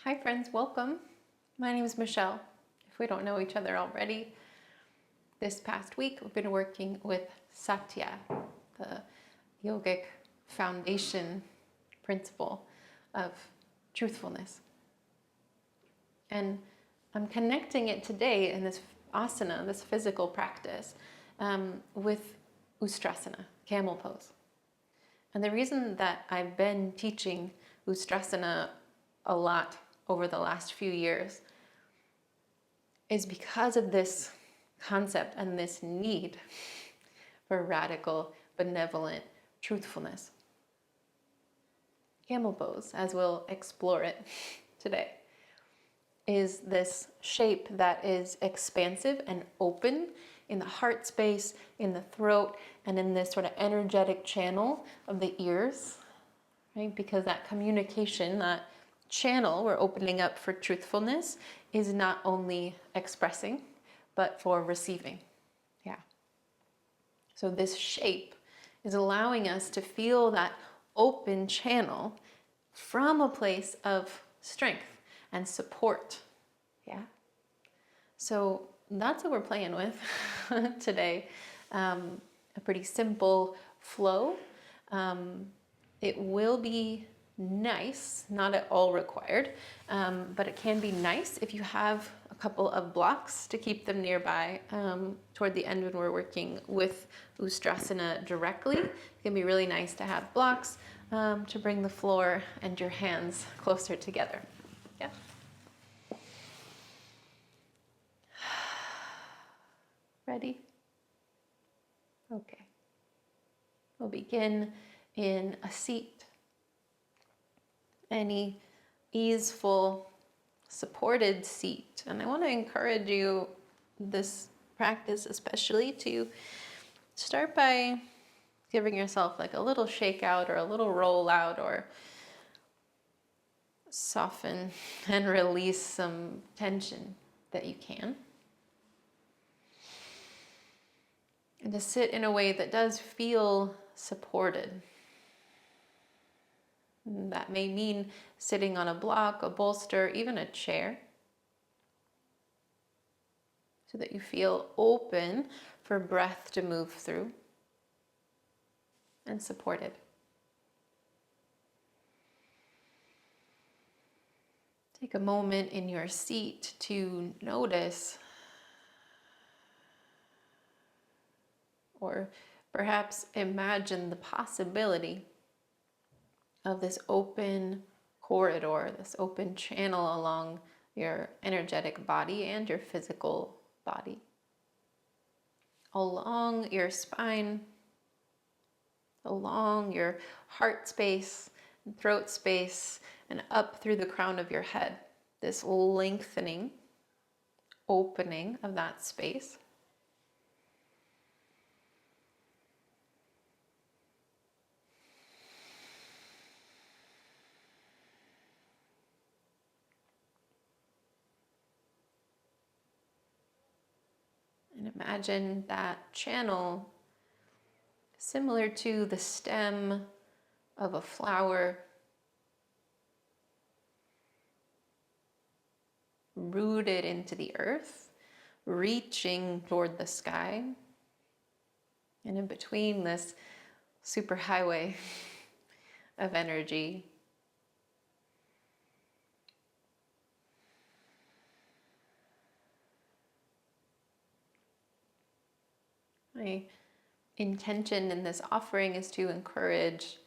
Hi friends, welcome. My name is Michelle. If we don't know each other already, this past week we've been working with satya, the yogic foundation principle of truthfulness. And I'm connecting it today in this asana, this physical practice, with ustrasana, camel pose. And the reason that I've been teaching ustrasana a lot over the last few years is because of this concept and this need for radical, benevolent truthfulness. Camel pose, as we'll explore it today, is this shape that is expansive and open in the heart space, in the throat, and in this sort of energetic channel of the ears, right? Because that communication, that channel we're opening up for truthfulness is not only expressing, but for receiving. Yeah. So this shape is allowing us to feel that open channel from a place of strength and support. Yeah. So that's what we're playing with today. A pretty simple flow. It will be nice, not at all required, but it can be nice if you have a couple of blocks to keep them nearby. Toward the end when we're working with ustrasana directly, it can be really nice to have blocks to bring the floor and your hands closer together. Yeah. Ready? Okay. We'll begin in a seat. Any easeful, supported seat. And I want to encourage you, this practice especially, to start by giving yourself like a little shake out or a little roll out, or soften and release some tension that you can. And to sit in a way that does feel supported. That may mean sitting on a block, a bolster, even a chair, so that you feel open for breath to move through and supported. Take a moment in your seat to notice, or perhaps imagine the possibility of this open corridor, this open channel along your energetic body and your physical body, along your spine, along your heart space and throat space, and up through the crown of your head. This lengthening, opening of that space. And imagine that channel similar to the stem of a flower, rooted into the earth, reaching toward the sky. And in between this superhighway of energy, my intention in this offering is to encourage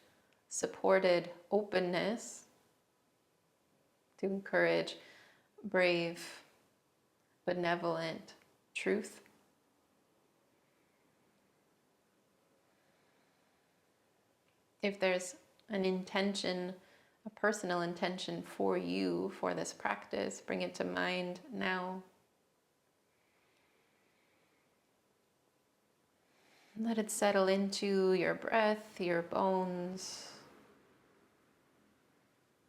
supported openness, to encourage brave, benevolent truth. If there's an intention, a personal intention for you for this practice, bring it to mind now. Let it settle into your breath, your bones.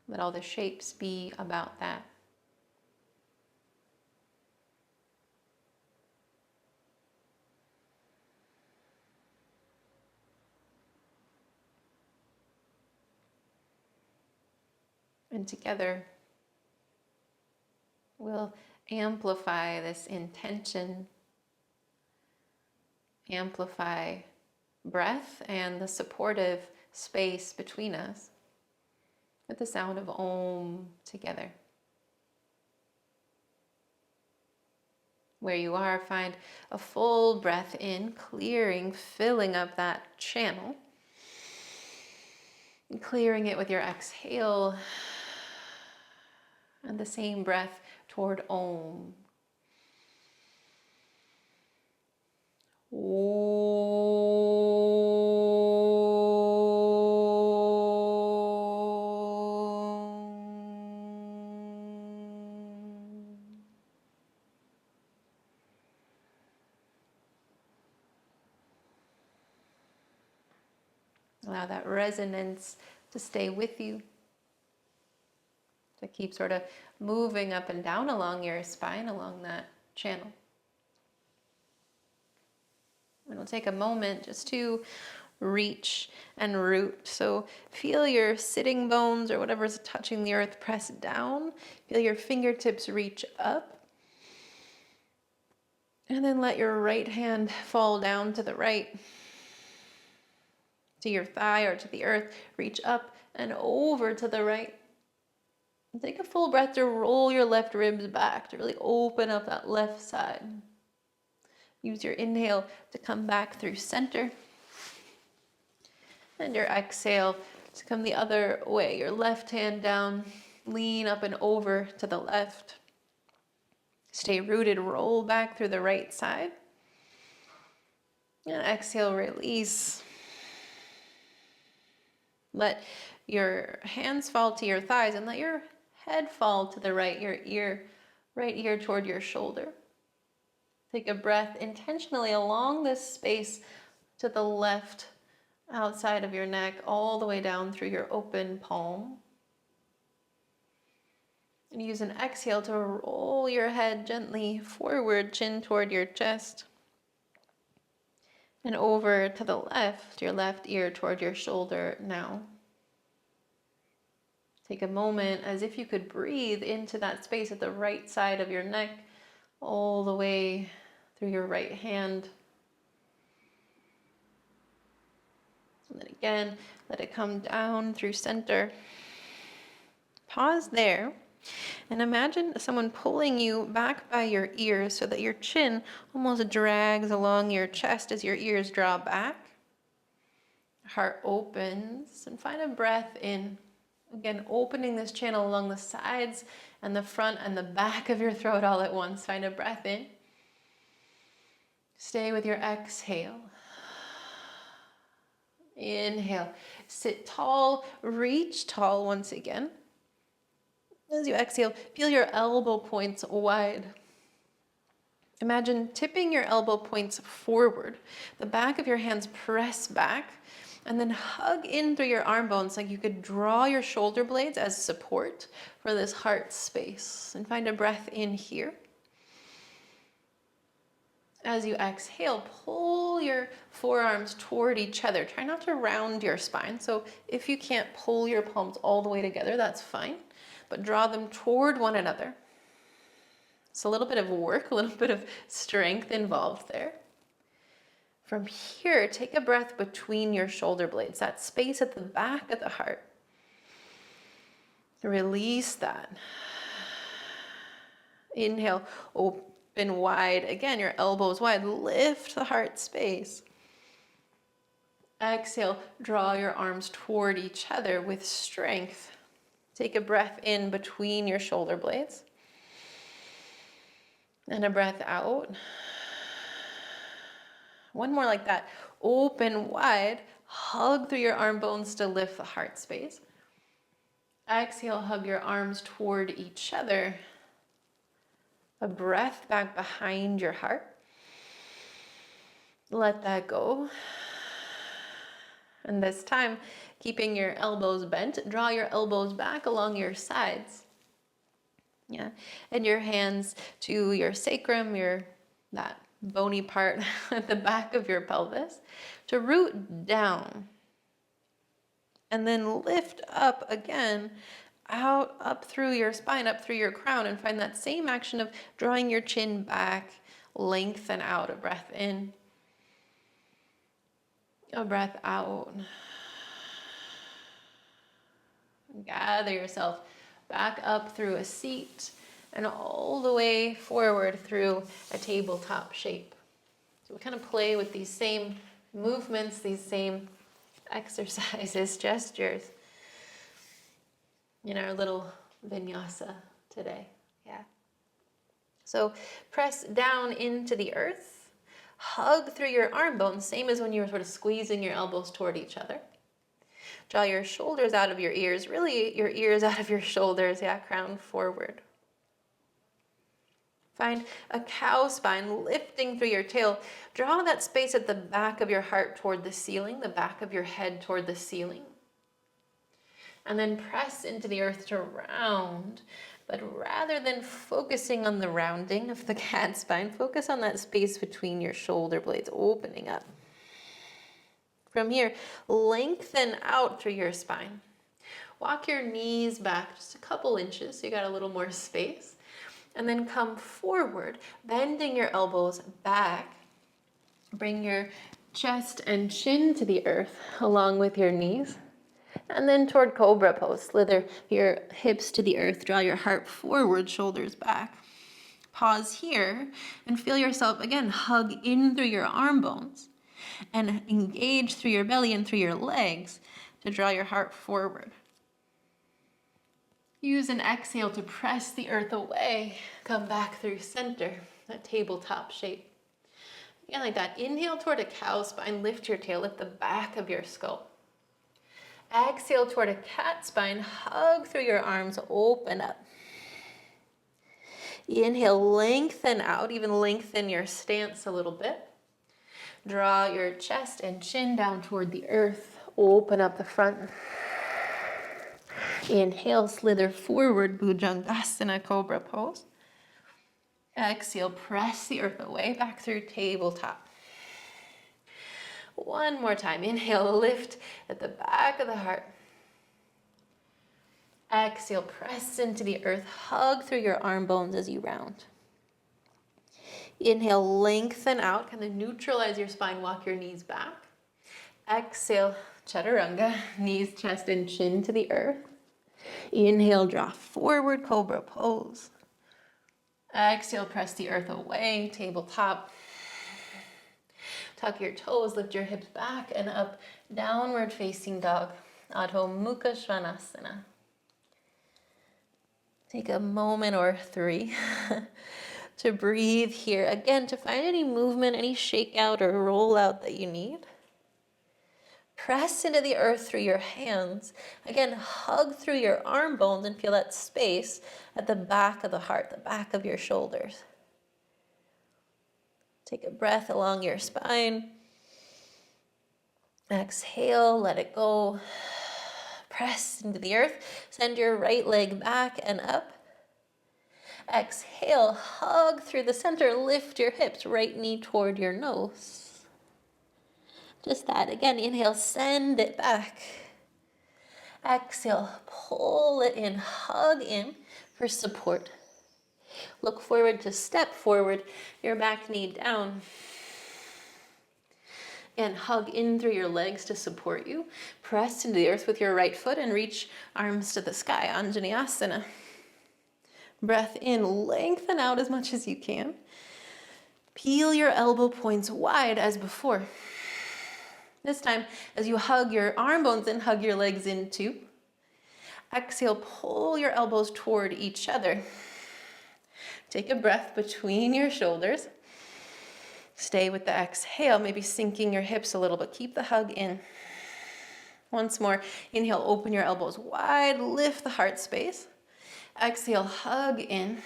Let all the shapes be about that. And together, We'll amplify this intention, amplify breath and the supportive space between us with the sound of Om together. Where you are, find a full breath in, clearing, filling up that channel. And clearing it with your exhale. And the same breath toward Om. Allow that resonance to stay with you, to keep sort of moving up and down along your spine, along that channel. And we'll take a moment just to reach and root. So feel your sitting bones or whatever's touching the earth press down. Feel your fingertips reach up. And then let your right hand fall down to the right, to your thigh or to the earth. Reach up and over to the right. And take a full breath to roll your left ribs back, to really open up that left side. Use your inhale to come back through center. And your exhale to come the other way. Your left hand down, lean up and over to the left. Stay rooted, roll back through the right side. And exhale, release. Let your hands fall to your thighs and let your head fall to the right, right ear toward your shoulder. Take a breath intentionally along this space to the left, outside of your neck, all the way down through your open palm. And use an exhale to roll your head gently forward, chin toward your chest. And over to the left, your left ear toward your shoulder now. Take a moment as if you could breathe into that space at the right side of your neck, all the way through your right hand. And then again, let it come down through center. Pause there and imagine someone pulling you back by your ears so that your chin almost drags along your chest as your ears draw back. Heart opens and find a breath in. Again, opening this channel along the sides and the front and the back of your throat all at once. Find a breath in. Stay with your exhale. Inhale. Sit tall, reach tall once again. As you exhale, feel your elbow points wide. Imagine tipping your elbow points forward. The back of your hands press back. And then hug in through your arm bones like you could draw your shoulder blades as support for this heart space. And find a breath in here. As you exhale, pull your forearms toward each other. Try not to round your spine. So if you can't pull your palms all the way together, that's fine. But draw them toward one another. It's a little bit of work, a little bit of strength involved there. From here, take a breath between your shoulder blades, that space at the back of the heart. Release that. Inhale, open wide. Again, your elbows wide. Lift the heart space. Exhale, draw your arms toward each other with strength. Take a breath in between your shoulder blades. And a breath out. One more like that. Open wide. Hug through your arm bones to lift the heart space. Exhale, hug your arms toward each other. A breath back behind your heart. Let that go. And this time, keeping your elbows bent, draw your elbows back along your sides. Yeah. And your hands to your sacrum, that bony part at the back of your pelvis, to root down. And then lift up again out, up through your spine, up through your crown, and find that same action of drawing your chin back, lengthen out, a breath in, a breath out. Gather yourself back up through a seat and all the way forward through a tabletop shape. So we kind of play with these same movements, these same exercises, gestures in our little vinyasa today. Yeah. So press down into the earth, hug through your arm bones, same as when you were sort of squeezing your elbows toward each other. Draw your shoulders out of your ears, really your ears out of your shoulders, yeah, crown forward. Find a cow spine lifting through your tail. Draw that space at the back of your heart toward the ceiling, the back of your head toward the ceiling. And then press into the earth to round. But rather than focusing on the rounding of the cat spine, focus on that space between your shoulder blades opening up. From here, lengthen out through your spine. Walk your knees back just a couple inches so you got a little more space. And then come forward, bending your elbows back. Bring your chest and chin to the earth along with your knees. And then toward cobra pose, slither your hips to the earth, draw your heart forward, shoulders back. Pause here and feel yourself, again, hug in through your arm bones and engage through your belly and through your legs to draw your heart forward. Use an exhale to press the earth away. Come back through center, that tabletop shape. Again, like that. Inhale toward a cow spine, lift your tail, lift the back of your skull. Exhale toward a cat spine, hug through your arms, open up. Inhale, lengthen out, even lengthen your stance a little bit. Draw your chest and chin down toward the earth, open up the front. Inhale, slither forward, Bhujangasana, cobra pose. Exhale, press the earth away, back through tabletop. One more time. Inhale, lift at the back of the heart. Exhale, press into the earth. Hug through your arm bones as you round. Inhale, lengthen out. Kind of neutralize your spine. Walk your knees back. Exhale, chaturanga. Knees, chest, and chin to the earth. Inhale, draw forward, cobra pose. Exhale, press the earth away, tabletop. Tuck your toes, lift your hips back and up, downward facing dog, Adho Mukha Svanasana. Take a moment or three to breathe here. Again, to find any movement, any shake out or roll out that you need. Press into the earth through your hands. Again, hug through your arm bones and feel that space at the back of the heart, the back of your shoulders. Take a breath along your spine. Exhale, let it go. Press into the earth. Send your right leg back and up. Exhale, hug through the center. Lift your hips, right knee toward your nose. Just that. Again, inhale, send it back. Exhale, pull it in, hug in for support. Look forward to step forward, your back knee down. And hug in through your legs to support you. Press into the earth with your right foot and reach arms to the sky, Anjaneyasana. Breath in, lengthen out as much as you can. Peel your elbow points wide as before. This time, as you hug your arm bones in, hug your legs in too. Exhale, pull your elbows toward each other. Take a breath between your shoulders. Stay with the exhale, maybe sinking your hips a little, but keep the hug in. Once more, inhale, open your elbows wide, lift the heart space. Exhale, hug in.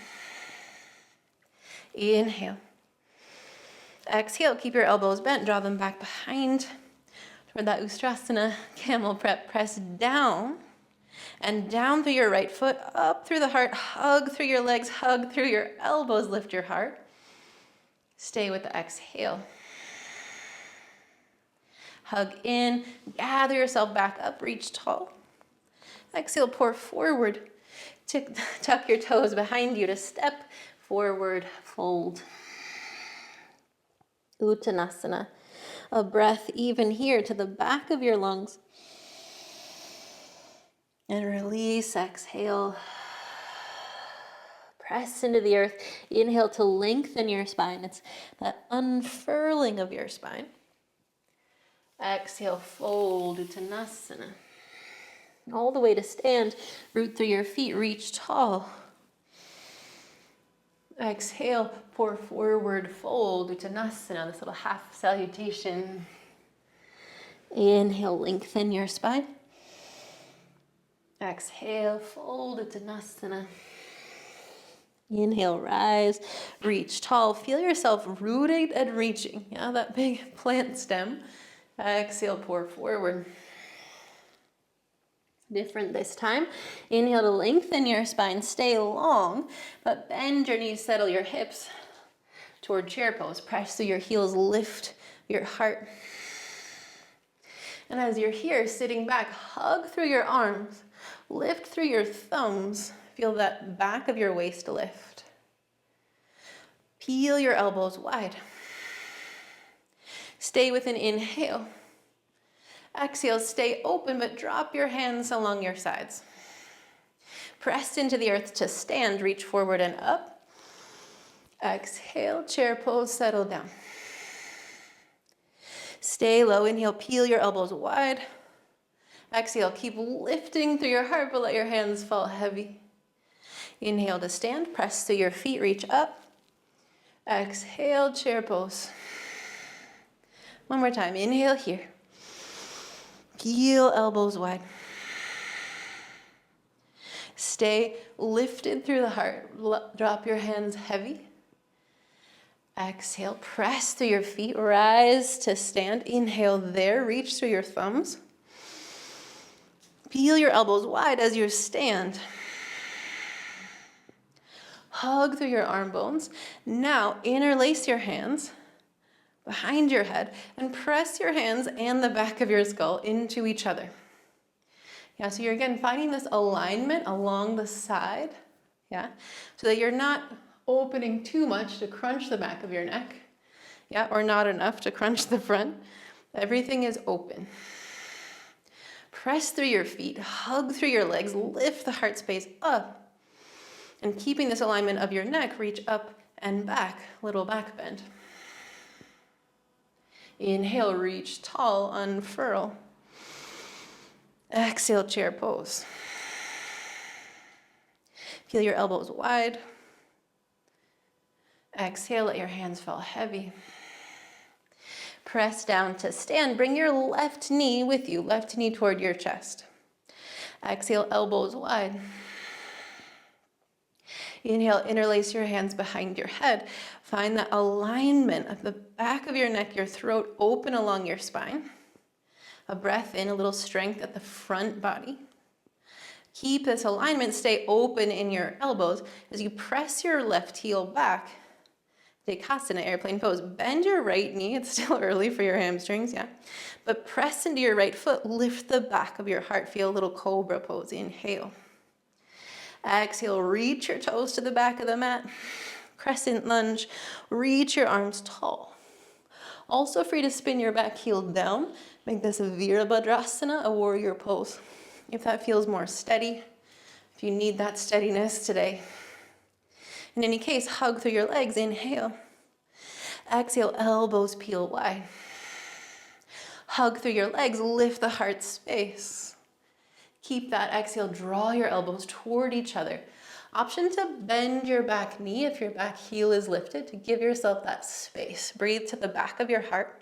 Inhale. Exhale, keep your elbows bent, draw them back behind. Toward that ustrasana, camel prep, press down. And down through your right foot, up through the heart, hug through your legs, hug through your elbows, lift your heart. Stay with the exhale. Hug in, gather yourself back up, reach tall. Exhale, pour forward, Tuck your toes behind you to step forward fold. Uttanasana. A breath even here to the back of your lungs. And release, exhale. Press into the earth. Inhale to lengthen your spine. It's that unfurling of your spine. Exhale, fold, Uttanasana. All the way to stand. Root through your feet, reach tall. Exhale, pour forward, fold, Uttanasana, this little half salutation. Inhale, lengthen your spine. Exhale, fold, Uttanasana. Inhale, rise, reach tall. Feel yourself rooted and reaching. Yeah, that big plant stem. Exhale, pour forward. Different this time. Inhale to lengthen your spine, stay long, but bend your knees, settle your hips toward chair pose. Press through your heels, lift your heart. And as you're here, sitting back, hug through your arms, lift through your thumbs. Feel that back of your waist lift. Peel your elbows wide. Stay with an inhale. Exhale, stay open, but drop your hands along your sides. Press into the earth to stand, reach forward and up. Exhale, chair pose, settle down. Stay low, inhale, peel your elbows wide. Exhale, keep lifting through your heart, but let your hands fall heavy. Inhale to stand, press through your feet, reach up. Exhale, chair pose. One more time, inhale here. Peel elbows wide. Stay lifted through the heart. Drop your hands heavy. Exhale, press through your feet, rise to stand. Inhale there, reach through your thumbs. Peel your elbows wide as you stand. Hug through your arm bones. Now interlace your hands behind your head and press your hands and the back of your skull into each other. Yeah, so you're again finding this alignment along the side, yeah, so that you're not opening too much to crunch the back of your neck, yeah, or not enough to crunch the front. Everything is open. Press through your feet, hug through your legs, lift the heart space up, and keeping this alignment of your neck, reach up and back, little back bend. Inhale, reach tall, unfurl. Exhale, chair pose. Feel your elbows wide. Exhale, let your hands fall heavy. Press down to stand. Bring your left knee with you, left knee toward your chest. Exhale, elbows wide. Inhale, interlace your hands behind your head. Find that alignment of the back of your neck, your throat open along your spine. A breath in, a little strength at the front body. Keep this alignment, stay open in your elbows as you press your left heel back. Dekasana, airplane pose. Bend your right knee, it's still early for your hamstrings, yeah. But press into your right foot, lift the back of your heart. Feel a little cobra pose, inhale. Exhale, reach your toes to the back of the mat. Crescent lunge, reach your arms tall. Also free to spin your back heel down. Make this a Virabhadrasana, a warrior pose. If that feels more steady, if you need that steadiness today. In any case, hug through your legs, inhale. Exhale, elbows peel wide. Hug through your legs, lift the heart space. Keep that exhale, draw your elbows toward each other. Option to bend your back knee if your back heel is lifted to give yourself that space. Breathe to the back of your heart.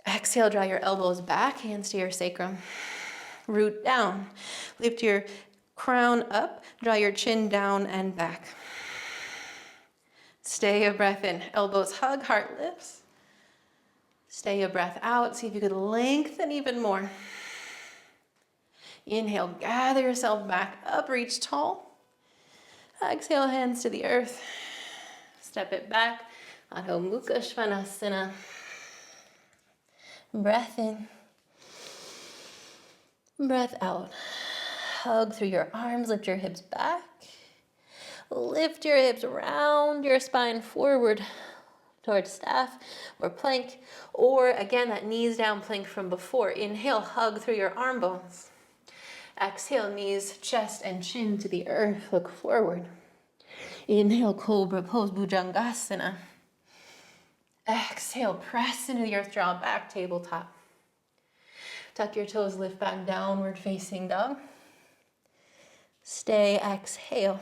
Exhale, draw your elbows back, hands to your sacrum. Root down. Lift your crown up, draw your chin down and back. Stay a breath in, elbows hug, heart lifts. Stay a breath out, see if you could lengthen even more. Inhale, gather yourself back up, reach tall. Exhale, hands to the earth. Step it back, Adho Mukha Svanasana. Breath in, breath out. Hug through your arms, lift your hips back. Lift your hips around your spine forward towards staff or plank, or again, that knees down plank from before. Inhale, hug through your arm bones. Exhale, knees, chest, and chin to the earth, look forward. Inhale, cobra pose, bhujangasana. Exhale, press into the earth, draw back, tabletop. Tuck your toes, lift back, downward facing dog. Stay, exhale.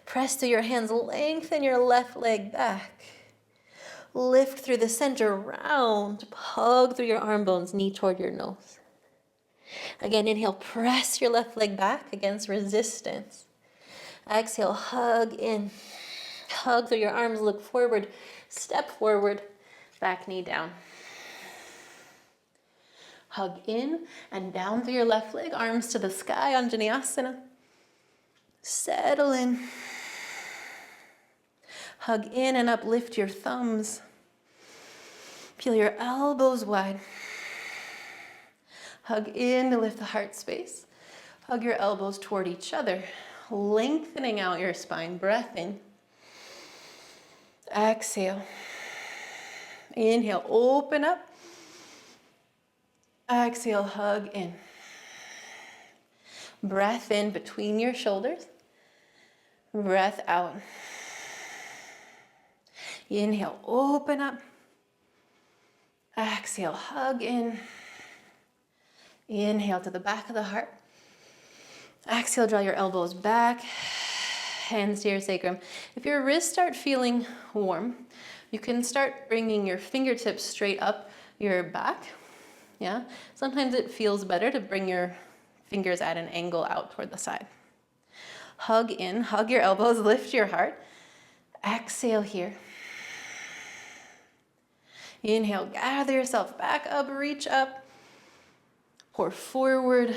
Press through your hands, lengthen your left leg back. Lift through the center, round, hug through your arm bones, knee toward your nose. Again, inhale, press your left leg back against resistance. Exhale, hug in. Hug through your arms, look forward, step forward, back knee down. Hug in and down through your left leg, arms to the sky, Anjaneyasana. Settle in. Hug in and uplift your thumbs. Peel your elbows wide. Hug in to lift the heart space. Hug your elbows toward each other, lengthening out your spine. Breath in. Exhale. Inhale, open up. Exhale, hug in. Breath in between your shoulders. Breath out. Inhale, open up. Exhale, hug in. Inhale to the back of the heart. Exhale, draw your elbows back. Hands to your sacrum. If your wrists start feeling warm, you can start bringing your fingertips straight up your back. Yeah. Sometimes it feels better to bring your fingers at an angle out toward the side. Hug in, hug your elbows, lift your heart. Exhale here. Inhale, gather yourself back up, reach up. Pour forward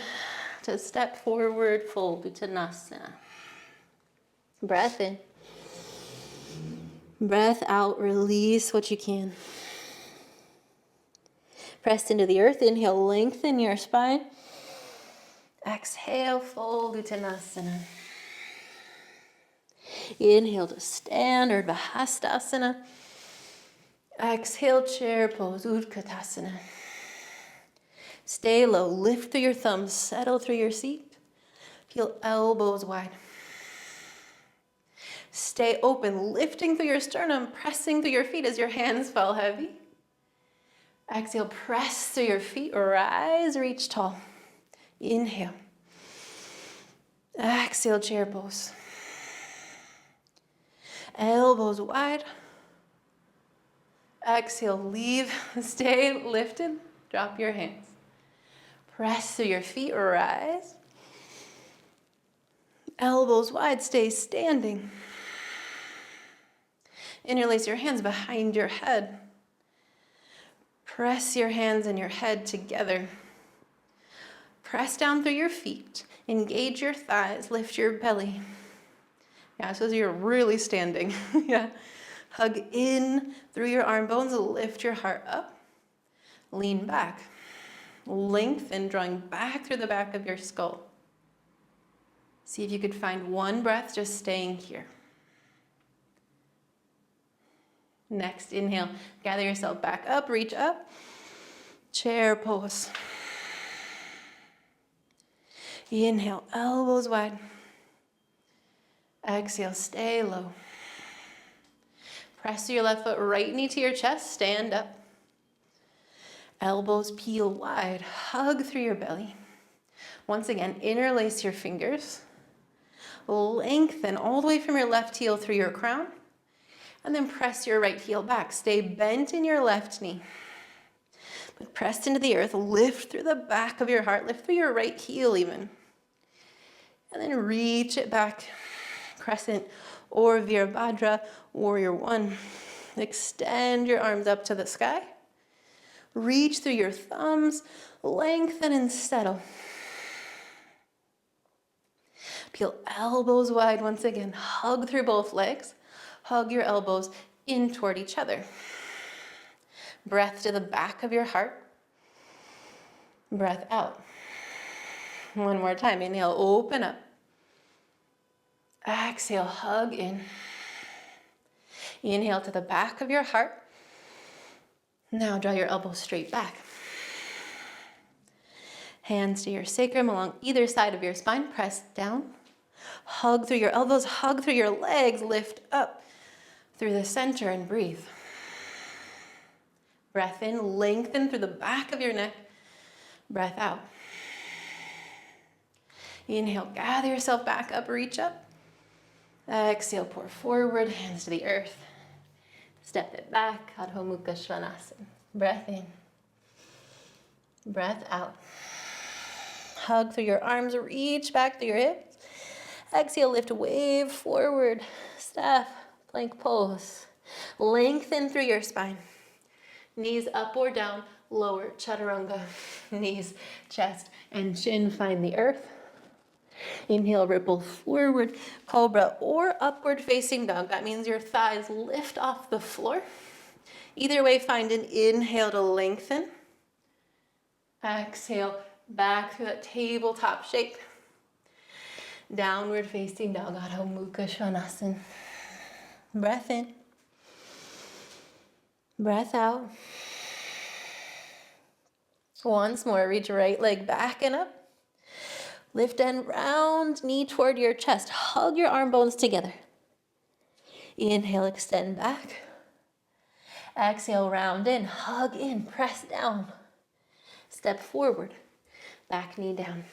to step forward, full Uttanasana. Breath in. Breath out, release what you can. Press into the earth, inhale, lengthen your spine. Exhale, fold Uttanasana. Inhale to stand, Urdhva Hastasana. Exhale, chair pose, Utkatasana. Stay low, lift through your thumbs, settle through your seat. Peel elbows wide. Stay open, lifting through your sternum, pressing through your feet as your hands fall heavy. Exhale, press through your feet, rise, reach tall. Inhale. Exhale, chair pose. Elbows wide. Exhale, leave, stay lifted, drop your hands. Press through your feet, rise. Elbows wide, stay standing. Interlace your hands behind your head. Press your hands and your head together. Press down through your feet. Engage your thighs, lift your belly. Yeah, so you're really standing. Yeah. Hug in through your arm bones, lift your heart up. Lean back. Lengthen, drawing back through the back of your skull. See if you could find one breath just staying here. Next, inhale, gather yourself back up, reach up. Chair pose. Inhale, elbows wide. Exhale, stay low. Press your left foot, right knee to your chest, stand up. Elbows peel wide, hug through your belly. Once again, interlace your fingers. Lengthen all the way from your left heel through your crown. And then press your right heel back. Stay bent in your left knee. But pressed into the earth, lift through the back of your heart, lift through your right heel even. And then reach it back. Crescent or Virabhadra, warrior one. Extend your arms up to the sky. Reach through your thumbs, lengthen and settle. Peel elbows wide once again. Hug through both legs. Hug your elbows in toward each other. Breath to the back of your heart. Breath out. One more time. Inhale, open up. Exhale, hug in. Inhale to the back of your heart. Now draw your elbows straight back. Hands to your sacrum along either side of your spine. Press down. Hug through your elbows, hug through your legs. Lift up through the center and breathe. Breath in, lengthen through the back of your neck. Breath out. Inhale, gather yourself back up, reach up. Exhale, pour forward, hands to the earth. Step it back, Adho Mukha Svanasana. Breath in. Breath out. Hug through your arms, reach back through your hips. Exhale, lift, wave forward, staff, plank pose. Lengthen through your spine. Knees up or down, lower chaturanga. Knees, chest, and chin find the earth. Inhale, ripple forward, cobra or upward facing dog. That means your thighs lift off the floor. Either way, find an inhale to lengthen. Exhale, back through that tabletop shape. Downward facing dog, Adho Mukha Svanasana. Breath in. Breath out. Once more, reach right leg back and up. Lift and round, knee toward your chest. Hug your arm bones together. Inhale, extend back. Exhale, round in, hug in, press down. Step forward, back knee down.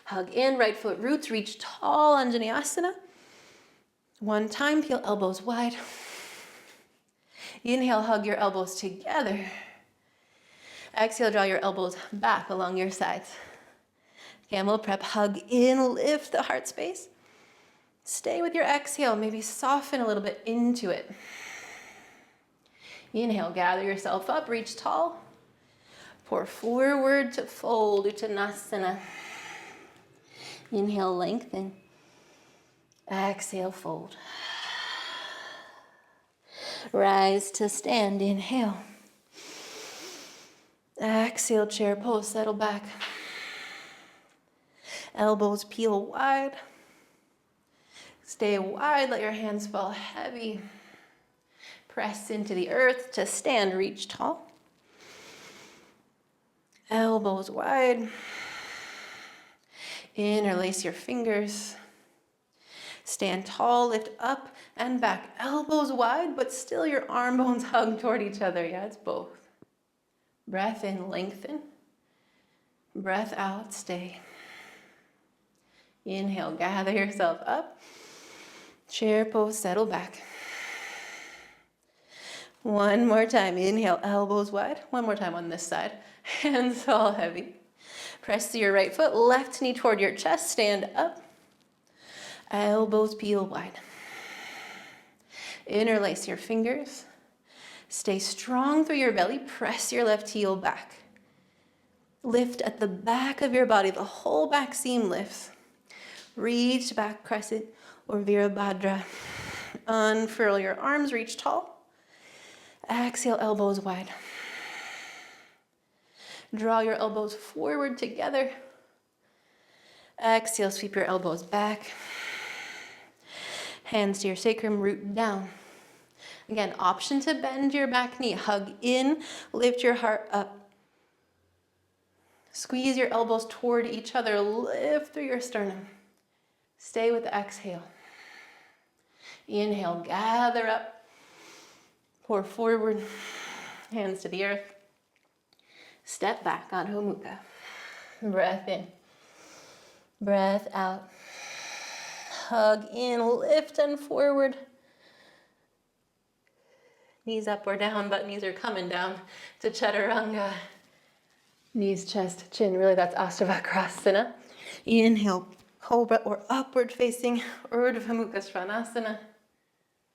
Hug in, right foot roots, reach tall, Anjaneyasana. One time, peel elbows wide. Inhale, hug your elbows together. Exhale, draw your elbows back along your sides. Camel prep, hug in, lift the heart space. Stay with your exhale, maybe soften a little bit into it. Inhale, gather yourself up, reach tall. Pour forward to fold, Uttanasana. Inhale, lengthen. Exhale, fold. Rise to stand, inhale. Exhale, chair pose, settle back. Elbows peel wide. Stay wide, let your hands fall heavy. Press into the earth to stand, reach tall. Elbows wide. Interlace your fingers. Stand tall, lift up and back. Elbows wide, but still your arm bones hug toward each other. Yeah, it's both. Breath in, lengthen. Breath out, stay. Inhale, gather yourself up. Chair pose, settle back. One more time. Inhale, elbows wide. One more time on this side. Hands all heavy. Press to your right foot, left knee toward your chest. Stand up. Elbows peel wide. Interlace your fingers. Stay strong through your belly. Press your left heel back. Lift at the back of your body. The whole back seam lifts. Reach back, crescent or Virabhadra. Unfurl your arms, reach tall. Exhale, elbows wide. Draw your elbows forward together. Exhale, sweep your elbows back. Hands to your sacrum, root down. Again, option to bend your back knee. Hug in, lift your heart up. Squeeze your elbows toward each other. Lift through your sternum. Stay with the exhale. Inhale, gather up. Pour forward, hands to the earth. Step back, Adho Mukha. Breath in. Breath out. Hug in, lift and forward. Knees up or down, but knees are coming down to chaturanga. Knees, chest, chin. Really, that's Ashtavakrasana. Inhale, cobra or upward facing Urdhva Mukha Svanasana.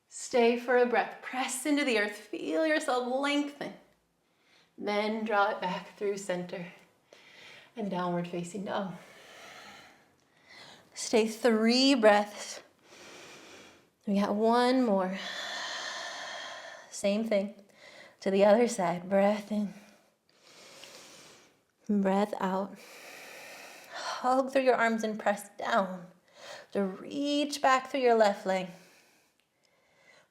Stay for a breath. Press into the earth. Feel yourself lengthen. Then draw it back through center and downward facing dog. Stay 3 breaths. We got one more. Same thing to the other side. Breath in. Breath out. hug through your arms and press down. To reach back through your left leg.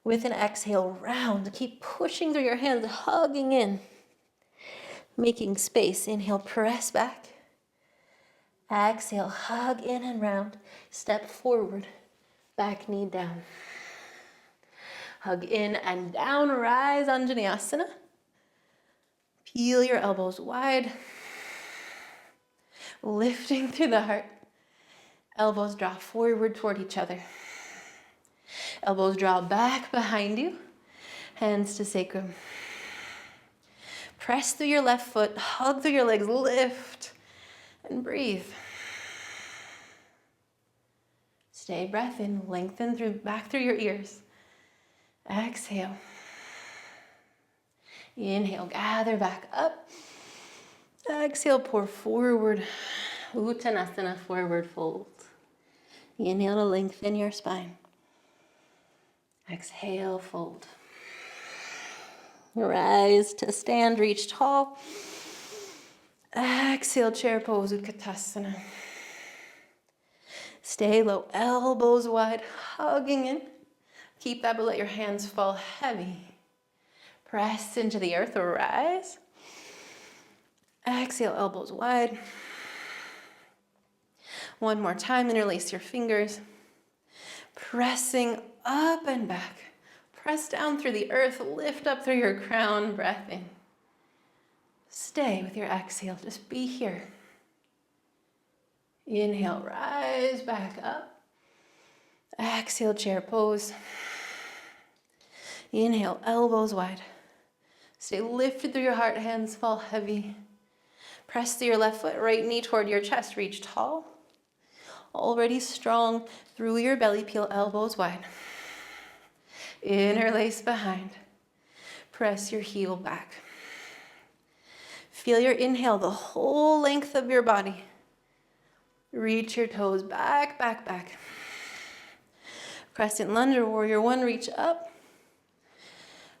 With an exhale, round. Keep pushing through your hands, hugging in. Making space. Inhale, press back. Exhale, hug in and round. Step forward. Back knee down. Hug in and down. Rise, Anjaneyasana. Peel your elbows wide. Lifting through the heart. Elbows draw forward toward each other. Elbows draw back behind you. Hands to sacrum. Press through your left foot. Hug through your legs. Lift and breathe. Stay, breath in. Lengthen through back through your ears. Exhale. Inhale, gather back up. Exhale, pour forward. Uttanasana, forward fold. Inhale to lengthen your spine. Exhale, fold. Rise to stand, reach tall. Exhale, chair pose, Utkatasana. Stay low, elbows wide, hugging in. Keep that, but let your hands fall heavy. Press into the earth, rise. Exhale, elbows wide. One more time, interlace your fingers. Pressing up and back. Press down through the earth, lift up through your crown, breath in. Stay with your exhale, just be here. Inhale, rise back up. Exhale, chair pose. Inhale, elbows wide. Stay lifted through your heart, hands fall heavy. Press through your left foot, right knee toward your chest, reach tall. Already strong through your belly, peel elbows wide. Interlace behind. Press your heel back. Feel your inhale, the whole length of your body. Reach your toes back, back, back. Crescent lunge or warrior one, reach up.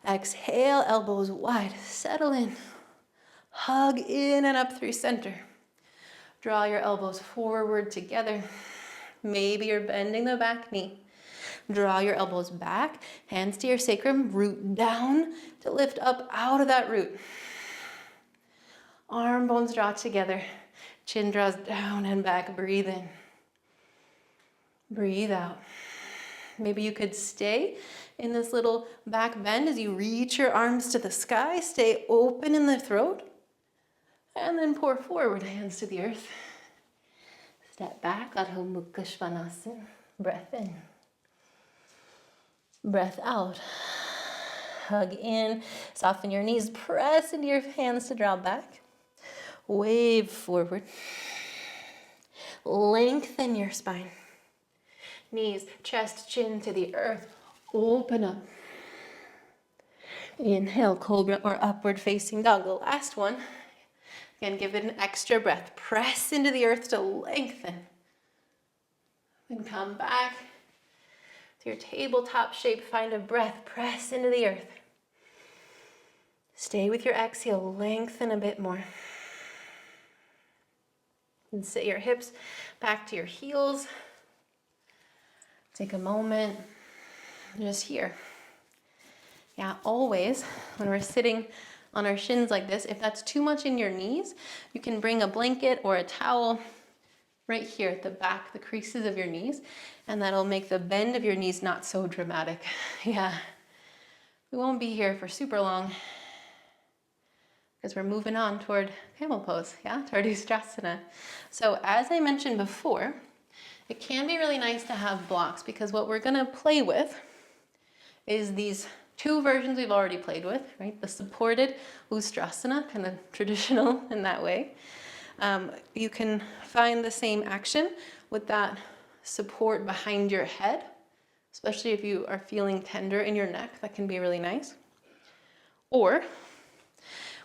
Exhale, elbows wide, settle in. Hug in and up through center. Draw your elbows forward together. Maybe you're bending the back knee. Draw your elbows back, hands to your sacrum, root down to lift up out of that root. Arm bones draw together. Chin draws down and back, breathe in. Breathe out. Maybe you could stay in this little back bend as you reach your arms to the sky. Stay open in the throat. And then pour forward, hands to the earth. Step back, Adho Mukha Svanasana. Breath in. Breath out. Hug in. Soften your knees. Press into your hands to draw back. Wave forward. Lengthen your spine. Knees, chest, chin to the earth. Open up. Inhale, cobra or upward facing dog. The last one. Again, give it an extra breath. Press into the earth to lengthen. Then come back to your tabletop shape. Find a breath. Press into the earth. Stay with your exhale. Lengthen a bit more. And sit your hips back to your heels. Take a moment. Just here. Yeah, always when we're sitting on our shins like this, if that's too much in your knees, you can bring a blanket or a towel right here at the back, the creases of your knees, and that'll make the bend of your knees not so dramatic. Yeah, we won't be here for super long because we're moving on toward camel pose, yeah, toward ustrasana. So as I mentioned before, it can be really nice to have blocks because what we're gonna play with is these two versions we've already played with, right? The supported ustrasana, kind of traditional in that way. You can find the same action with that support behind your head, especially if you are feeling tender in your neck. That can be really nice. Or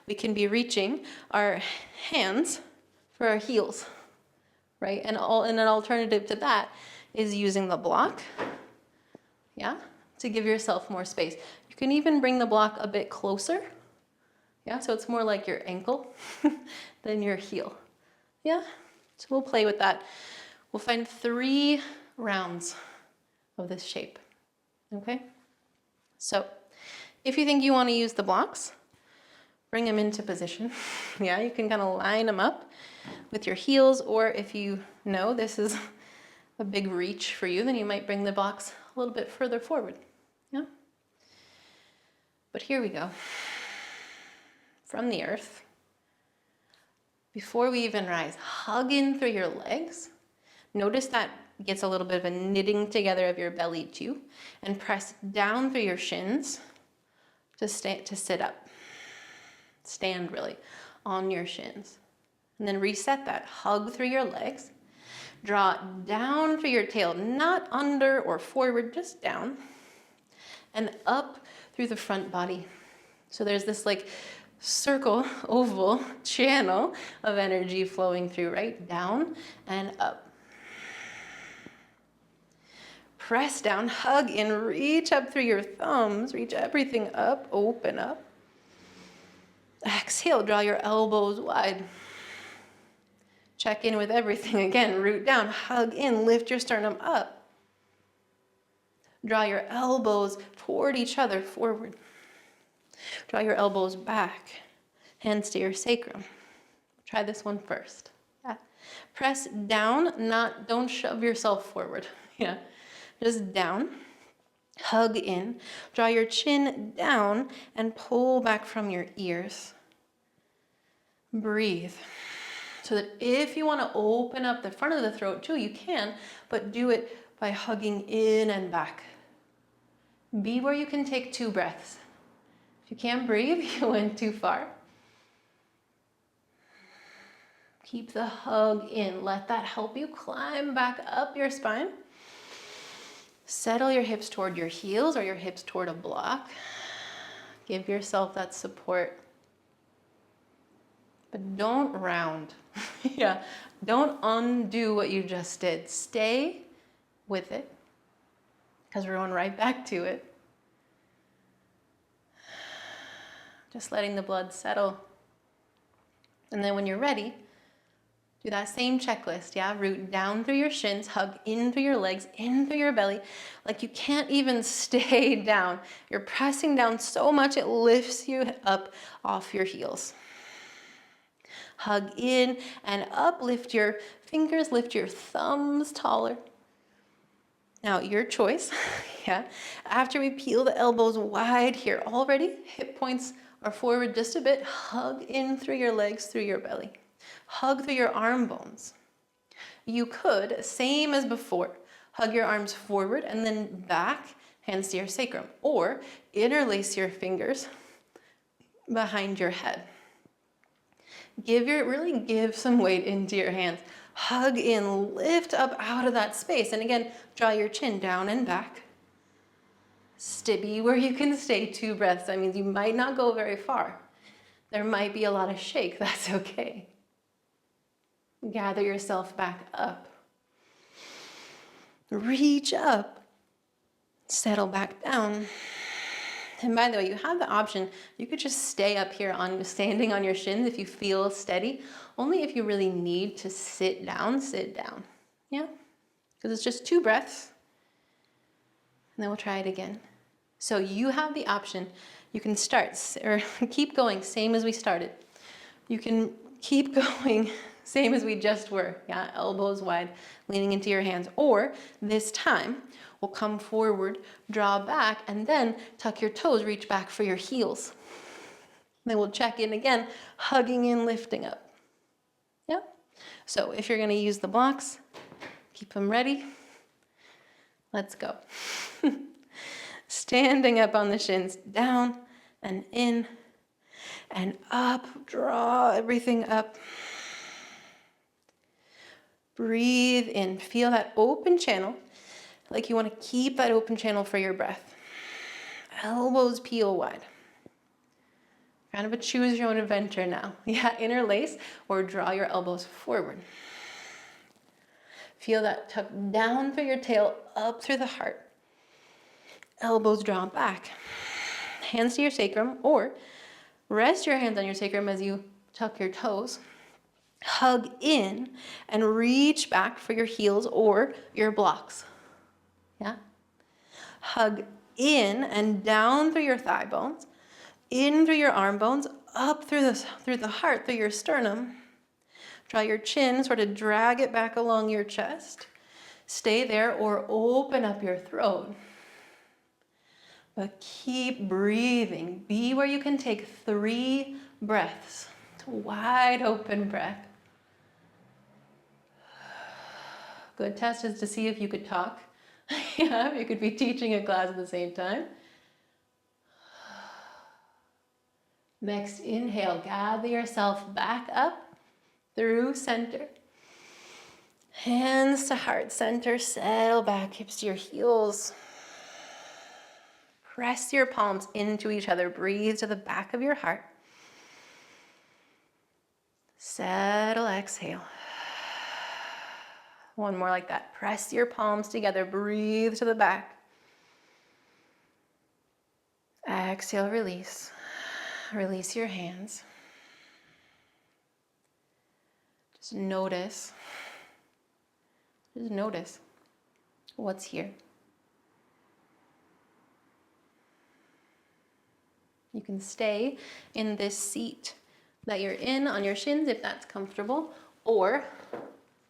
we can be reaching our hands for our heels, right? And an alternative to that is using the block, yeah, to give yourself more space. You can even bring the block a bit closer, yeah, so it's more like your ankle than your heel, yeah? So we'll play with that. We'll find 3 rounds of this shape, okay? So if you think you want to use the blocks, bring them into position. Yeah, you can kind of line them up with your heels, or if you know this is a big reach for you, then you might bring the blocks a little bit further forward. Yeah? But here we go. From the earth, before we even rise, hug in through your legs. Notice that gets a little bit of a knitting together of your belly too, and press down through your shins to sit up. Stand really on your shins. And then reset that. Hug through your legs. Draw down through your tail, not under or forward, just down. And up through the front body. So there's this like circle, oval channel of energy flowing through, right? Down and up. Press down, hug in, reach up through your thumbs, reach everything up, open up. Exhale, draw your elbows wide. Check in with everything again, root down, hug in, lift your sternum up. Draw your elbows toward each other, forward. Draw your elbows back, hands to your sacrum. Try this one first. Yeah. Press down, don't shove yourself forward. Yeah. Just down, hug in, draw your chin down and pull back from your ears. Breathe. So that if you want to open up the front of the throat too, you can, but do it by hugging in and back. Be where you can take 2 breaths. If you can't breathe, you went too far. Keep the hug in. Let that help you climb back up your spine. Settle your hips toward your heels or your hips toward a block. Give yourself that support. But don't round. Yeah, don't undo what you just did. Stay with it, because we're going right back to it. Just letting the blood settle. And then when you're ready, do that same checklist, yeah? Root down through your shins, hug in through your legs, in through your belly, like you can't even stay down. You're pressing down so much it lifts you up off your heels. Hug in and up, lift your fingers, lift your thumbs taller. Now, your choice, yeah? After we peel the elbows wide here already, hip points are forward just a bit, hug in through your legs, through your belly. Hug through your arm bones. You could, same as before, hug your arms forward and then back, hands to your sacrum, or interlace your fingers behind your head. Really give some weight into your hands. Hug in, lift up out of that space. And again, draw your chin down and back. Be where you can stay 2 breaths. That means you might not go very far. There might be a lot of shake, that's okay. Gather yourself back up. Reach up. Settle back down. And by the way, you have the option, you could just stay up here standing on your shins if you feel steady. Only if you really need to sit down, yeah? Because it's just 2 breaths. And then we'll try it again. So you have the option, you can start, or keep going, same as we started. You can keep going, same as we just were, yeah? Elbows wide, leaning into your hands. Or this time, we'll come forward, draw back, and then tuck your toes, reach back for your heels. Then we'll check in again, hugging in, lifting up. Yeah? So if you're gonna use the blocks, keep them ready. Let's go. Standing up on the shins, down and in and up, draw everything up. Breathe in, feel that open channel, like you want to keep that open channel for your breath. Elbows peel wide. Kind of a choose your own adventure now. Yeah, interlace or draw your elbows forward. Feel that tuck down through your tail, up through the heart. Elbows drawn back. Hands to your sacrum, or rest your hands on your sacrum as you tuck your toes. Hug in and reach back for your heels or your blocks. Yeah? Hug in and down through your thigh bones, in through your arm bones, up through the heart, through your sternum. Draw your chin, sort of drag it back along your chest. Stay there or open up your throat. But keep breathing. Be where you can take 3 breaths. Wide open breath. Good test is to see if you could talk. Yeah, you could be teaching a class at the same time. Next, inhale, gather yourself back up through center. Hands to heart center, settle back, hips to your heels. Press your palms into each other, breathe to the back of your heart. Settle, exhale. One more like that. Press your palms together, breathe to the back. Exhale, release. Release your hands. Just notice what's here. You can stay in this seat that you're in on your shins if that's comfortable, or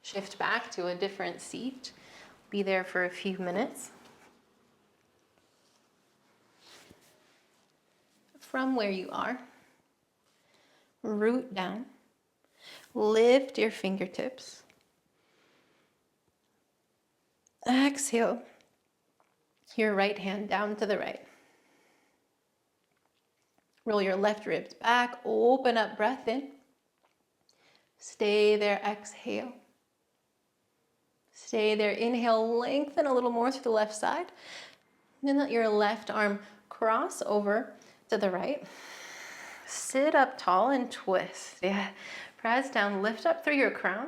shift back to a different seat. Be there for a few minutes. From where you are, root down, lift your fingertips. Exhale your right hand down to the right. Roll your left ribs back, open up, breath in. Stay there, exhale. Stay there, inhale, lengthen a little more to the left side. Then let your left arm cross over to the right. Sit up tall and twist. Yeah, press down, lift up through your crown.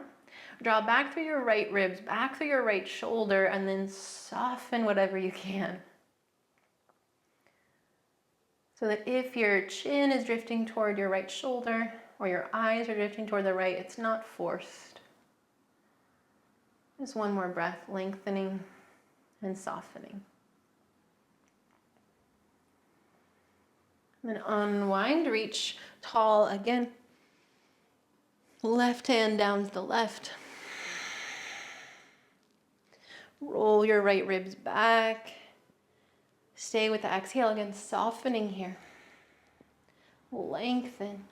Draw back through your right ribs, back through your right shoulder, and then soften whatever you can. So that if your chin is drifting toward your right shoulder or your eyes are drifting toward the right, it's not forced. Just one more breath, lengthening and softening. And then unwind, reach tall again. Left hand down to the left. Roll your right ribs back. Stay with the exhale again, softening here. Lengthen.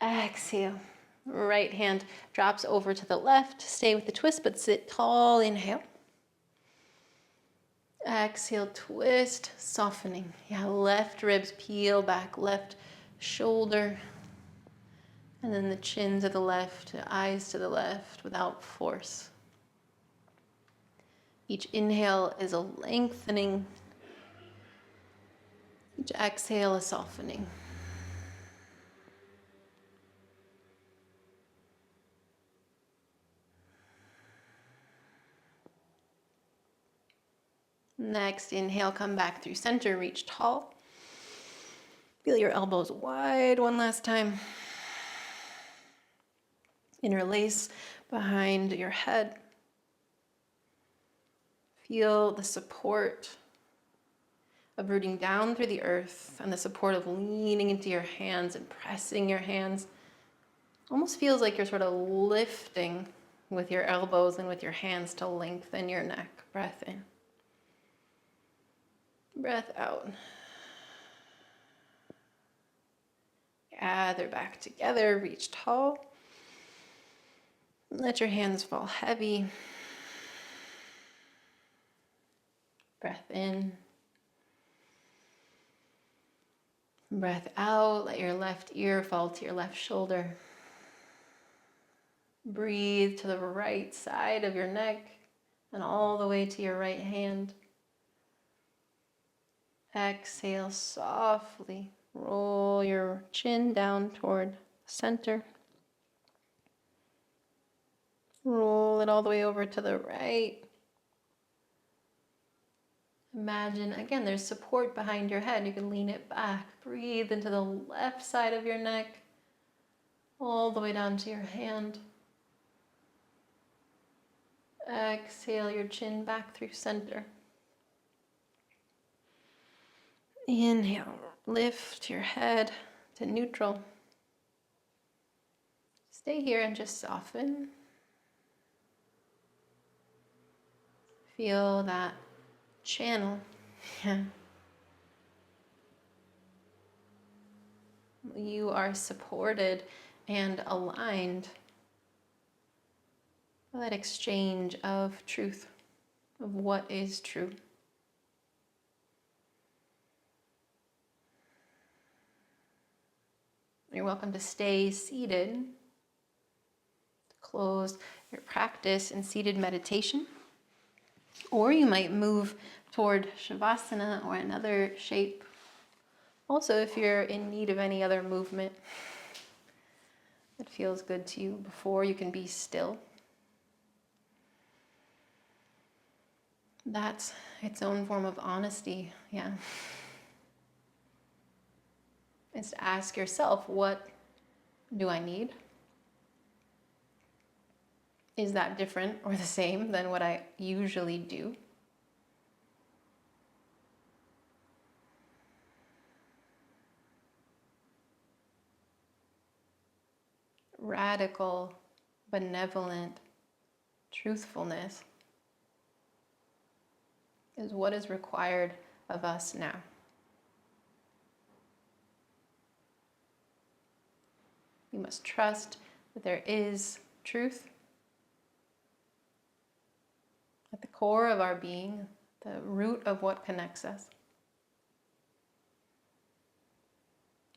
Exhale. Right hand drops over to the left. Stay with the twist, but sit tall. Inhale. Exhale, twist, softening. Yeah, left ribs peel back, left shoulder. And then the chin to the left, the eyes to the left without force. Each inhale is a lengthening. Each exhale a softening. Next, inhale, come back through center, reach tall. Feel your elbows wide one last time. Interlace behind your head. Feel the support of rooting down through the earth and the support of leaning into your hands and pressing your hands. Almost feels like you're sort of lifting with your elbows and with your hands to lengthen your neck. Breath in. Breath out. Gather back together, reach tall. Let your hands fall heavy. Breath in. Breath out, let your left ear fall to your left shoulder. Breathe to the right side of your neck and all the way to your right hand. Exhale softly. Roll your chin down toward center. Roll it all the way over to the right. Imagine, again, there's support behind your head. You can lean it back. Breathe into the left side of your neck. all the way down to your hand. Exhale your chin back through center. Inhale, lift your head to neutral. Stay here and just soften. Feel that channel. Yeah. You are supported and aligned by that exchange of truth, of what is true. You're welcome to stay seated, close your practice in seated meditation, or you might move toward Shavasana or another shape. Also, if you're in need of any other movement that feels good to you before you can be still, that's its own form of honesty, yeah. Is to ask yourself, what do I need? Is that different or the same than what I usually do? Radical, benevolent truthfulness is what is required of us now. We must trust that there is truth at the core of our being, the root of what connects us.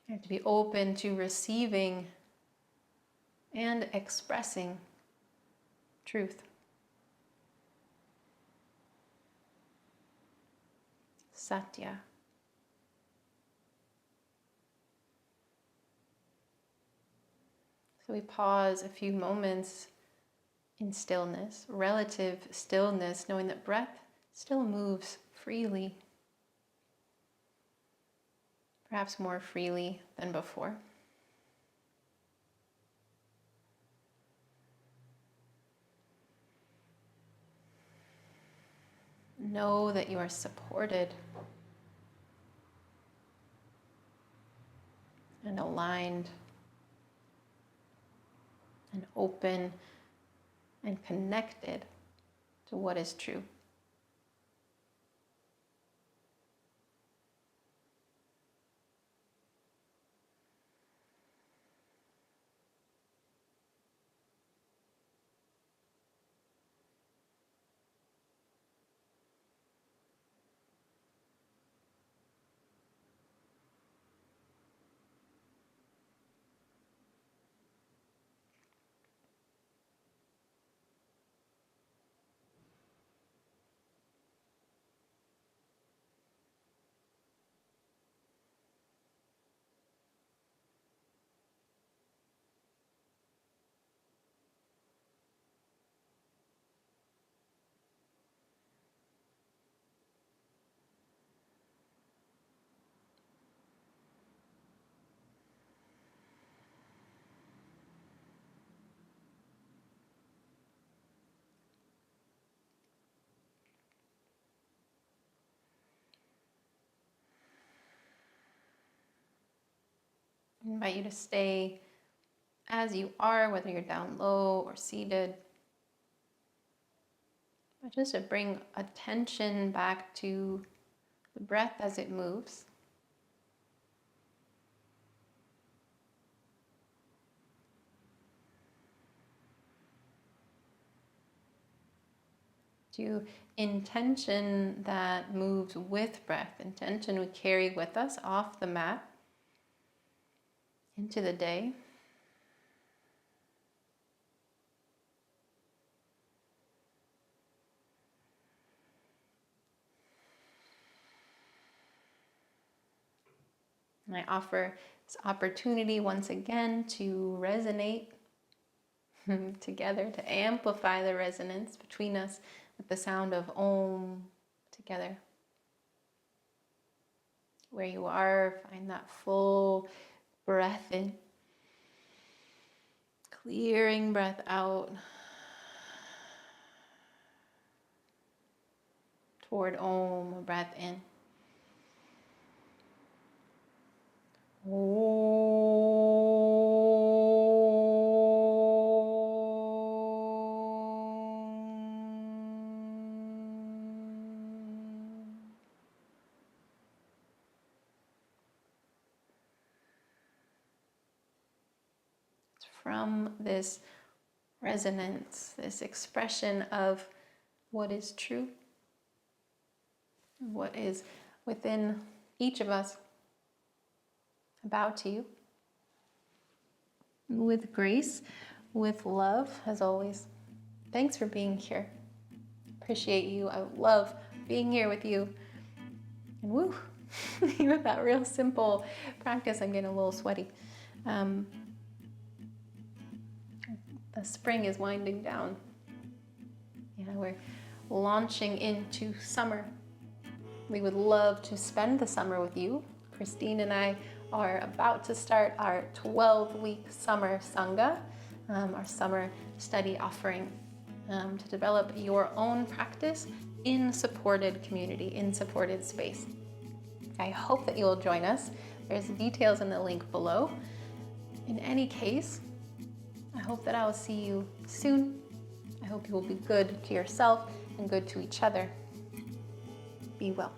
We have to be open to receiving and expressing truth. Satya. So we pause a few moments in stillness, relative stillness, knowing that breath still moves freely, perhaps more freely than before. Know that you are supported and aligned and open and connected to what is true. I invite you to stay as you are, whether you're down low or seated. But just to bring attention back to the breath as it moves. To intention that moves with breath. Intention we carry with us off the mat into the day. And I offer this opportunity once again to resonate together, to amplify the resonance between us with the sound of Om together. Where you are, find that full breath in. Clearing breath out toward Om, breath in. From this resonance, this expression of what is true, what is within each of us, I bow to you with grace, with love, as always. Thanks for being here. Appreciate you. I love being here with you. And woo, with that real simple practice, I'm getting a little sweaty. The spring is winding down. Yeah, we're launching into summer. We would love to spend the summer with you. Christine and I are about to start our 12-week summer Sangha, our summer study offering, to develop your own practice in supported community, in supported space. I hope that you will join us. There's details in the link below. In any case, I hope that I will see you soon. I hope you will be good to yourself and good to each other. Be well.